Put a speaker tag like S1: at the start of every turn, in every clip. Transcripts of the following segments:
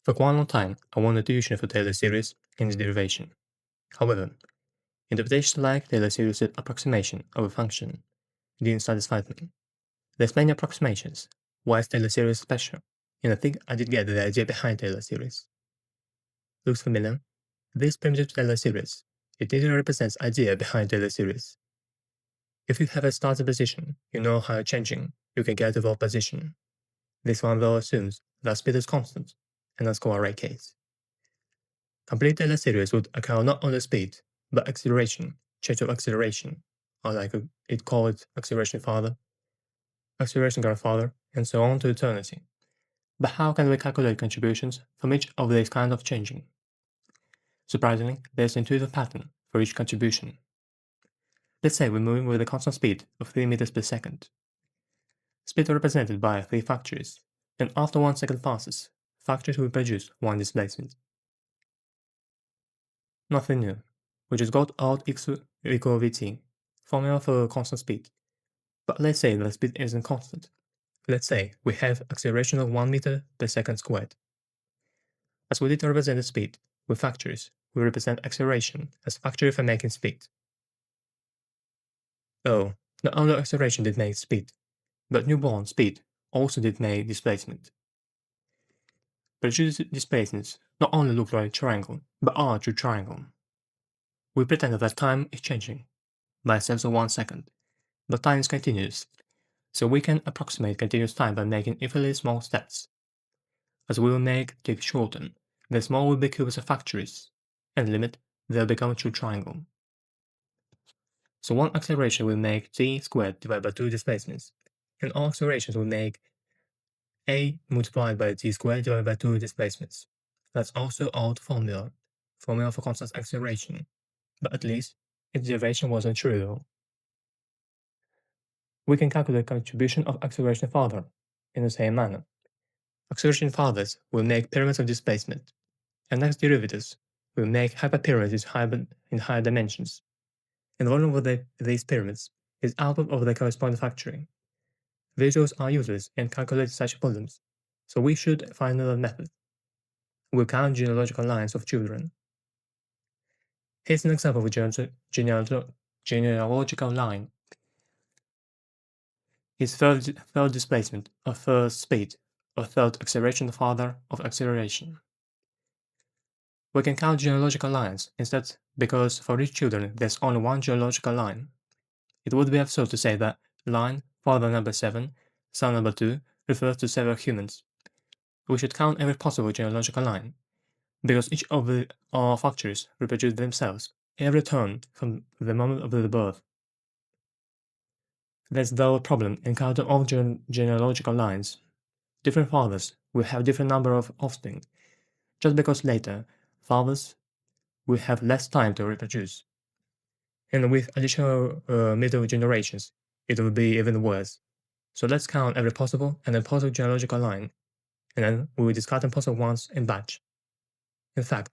S1: For quite a long time, I wanted to use for Taylor series in its derivation. However, interpretations like Taylor series' approximation of a function didn't satisfy me. There's many approximations. Why is Taylor series special? And I think I did get the idea behind Taylor series. Looks familiar? This primitive Taylor series, it literally represents idea behind Taylor series. If you have a starting position, you know how changing you can get to that position. This one though assumes that speed is constant, and that's called array case. Complete Taylor series would account not only speed, but acceleration, change of acceleration, or like it called acceleration father, acceleration grandfather, and so on to eternity. But how can we calculate contributions from each of these kinds of changing? Surprisingly, there's an intuitive pattern for each contribution. Let's say we're moving with a constant speed of 3 meters per second. Speed is represented by 3 factors, and after 1 second passes, factors will produce 1 displacement. Nothing new. We just got out x equal vt, formula for constant speed. But let's say the speed isn't constant. Let's say we have acceleration of 1 meter per second squared. As we did represent the speed with factors, we represent acceleration as factor for making speed. Oh, not only acceleration did make speed, but newborn speed also did make displacement. But these displacements not only look like a triangle, but are a true triangle. We pretend that time is changing by a sense of 1 second, but time is continuous, so we can approximate continuous time by making infinitely small steps. As we will make t shorten, the small will be cubes of factories, and limit, they'll become a true triangle. So one acceleration will make t squared divided by 2 displacements, and all accelerations will make a multiplied by t squared divided by 2 displacements. That's also old formula for constant acceleration, but at least its derivation wasn't trivial. We can calculate contribution of acceleration further in the same manner. Acceleration fathers will make pyramids of displacement, and next derivatives will make hyperpyramids in higher dimensions. And the volume of these pyramids is output of the corresponding factory. Visuals are useless in calculating such volumes, so we should find another method. We'll count genealogical lines of children. Here's an example of a genealogical line. Is third displacement of first speed, or third acceleration father of acceleration. We can count genealogical lines instead because for each children there's only one genealogical line. It would be absurd to say that line father number 7, son number 2 refers to several humans. We should count every possible genealogical line, because each of our factories reproduce themselves every turn from the moment of their birth. There's though a problem in counting all genealogical lines. Different fathers will have different number of offspring, just because later fathers will have less time to reproduce. And with additional middle generations, it will be even worse. So let's count every possible and impossible genealogical line, and then we will discard impossible ones in batch. In fact,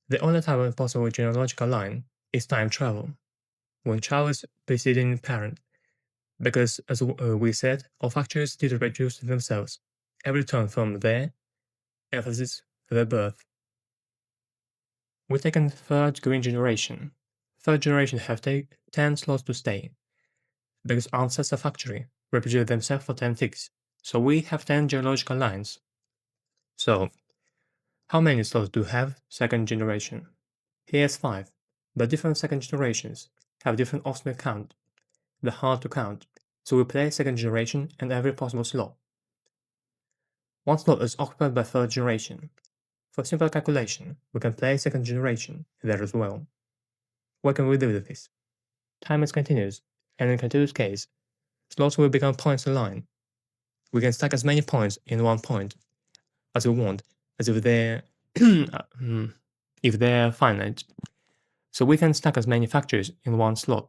S1: the only type of impossible genealogical line is time travel, when child is preceding parent, because as we said, all factors did reproduce themselves every turn from their, emphasis, their birth. We've taken third green generation. Third generation have 10 slots to stay, because ancestor factory reproduce themselves for 10 ticks, so we have 10 genealogical lines. So, how many slots do have second generation? Here's 5, but different second generations have different offspring count. They're hard to count, so we play second generation in every possible slot. One slot is occupied by third generation. For simple calculation, we can play second generation there as well. What can we do with this? Time is continuous, and in continuous case, slots will become points in line. We can stack as many points in one point as we want, as if they're if they're finite. So we can stack as many factors in one slot.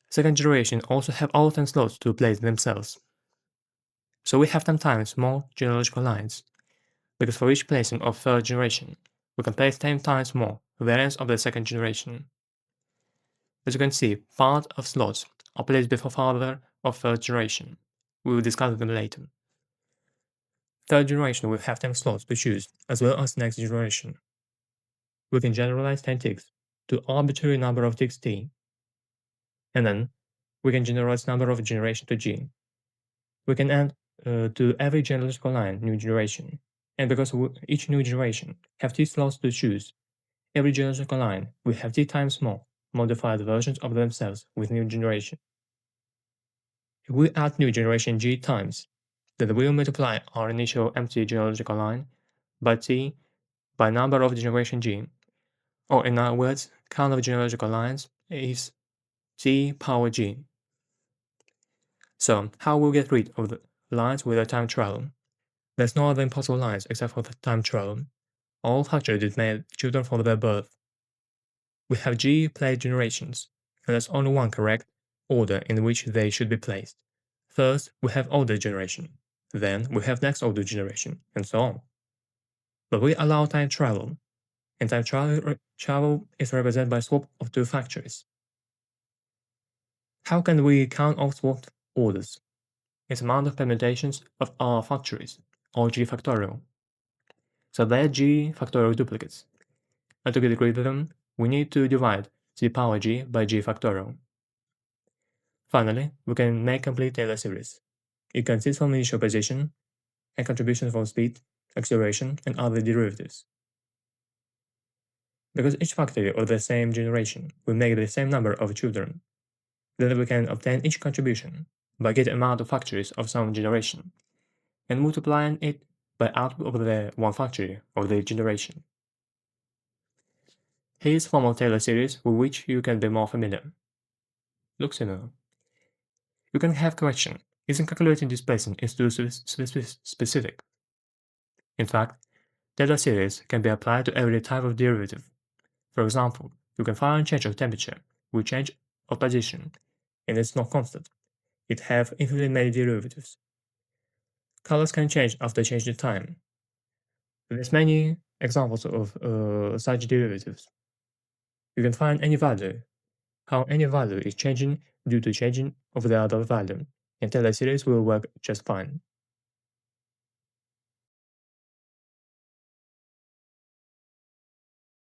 S1: Second generation also have all 10 slots to place themselves. So we have 10 times more genealogical lines, because for each placing of third generation, we can place 10 times more variants of the second generation. As you can see, part of slots are placed before father of third generation. We will discuss them later. Third generation will have 10 slots to choose, as well as next generation. We can generalize 10 ticks to arbitrary number of ticks t, and then we can generalize number of generation to g. We can add to every genealogical line new generation, and because each new generation have t slots to choose, every genealogical line will have t times more modified versions of themselves with new generation. If we add new generation g times, then we'll multiply our initial empty genealogical line by t by number of generation g, or in other words, count of genealogical lines is t power g. So how will we get rid of the lines with a time travel? There's no other impossible lines except for the time travel. All factors made children from their birth. We have g placed generations, and there's only one correct order in which they should be placed. First, we have older generation, then we have next older generation, and so on. But we allow time travel, and time travel is represented by swap of two factors. How can we count all swapped orders? It's amount of permutations of R factories, or g factorial. So they're g factorial duplicates. And to get rid of them, we need to divide g power g by g factorial. Finally, we can make complete Taylor series. It consists from initial position and contribution from speed, acceleration, and other derivatives. Because each factory of the same generation will make the same number of children, then we can obtain each contribution by getting amount of factories of some generation, and multiplying it by output of the one factory of the generation. Here's formal Taylor series with which you can be more familiar. Looks similar. You can have correction, isn't calculating displacement is too specific. In fact, Taylor series can be applied to every type of derivative. For example, you can find change of temperature with change of position, and it's not constant. It have infinitely many derivatives. Colors can change after changing time. There's many examples of such derivatives. You can find any value, how any value is changing due to changing of the other value, and Taylor series will work just fine.